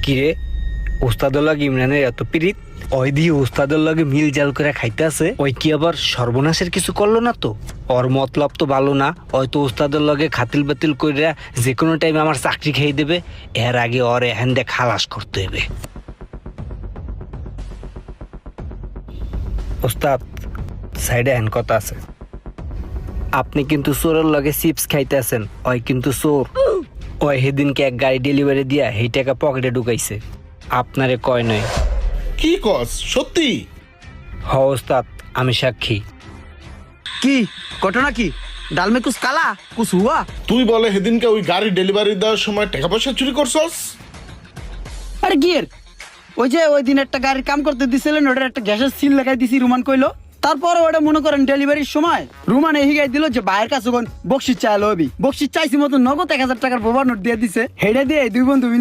কিরে উস্তাদের লগে ইমরানের এত পিরিত ওই দিয়ে উস্তাদের লগে মিল জাল করে খাইতে আছে ওই কি আবার সর্বনাশের কিছু করলো না তো? ওর মতলব তো ভালো না, হয়তো উস্তাদের লগে খাতিল বাতিল কইরা যে কোনো টাইমে আমার চাকরি খেয়ে দেবে। এর আগে ওর এখান দিয়ে খালাস করতে হবে। উস্তাদ সাইডে হ্যান কথা আছে, আপনি কিন্তু চোরের লগে চিপস খাইতে আছেন, ওই কিন্তু চোর। ওই সেদিনকে এক গাড়ি ডেলিভারি দিয়া সেই টাকা পকেটে ঢুকাইছে, আপনারে কয় নয়। কি কস সত্যি? হ ওস্তাদ, আমি সাক্ষী। কি ঘটনা কি? ডাল মে কুছ কালা কুছ হুয়া? তুই বলে সেদিনকে ওই গাড়ি ডেলিভারি দেওয়ার সময় টাকা পয়সা চুরি করছস? আরে গিয়ের ওই যে ওই দিন একটা গাড়ির কাম করতে দিছিলেন, ওটার একটা গ্যাসের সিল লাগাই দিছি রুমান কইলো। তারপর ওটা মনে করেন ডেলিভারির সময় রুমান এই হিগাই দিল যে ভাইয়ের কাছে বকশিস চাইলো। বকশিস চাইছি মতো নগদ 1000 টাকার বোবা নোট দিয়ে দিছে। হেডে দিয়ে দুই বন্ধু মিলে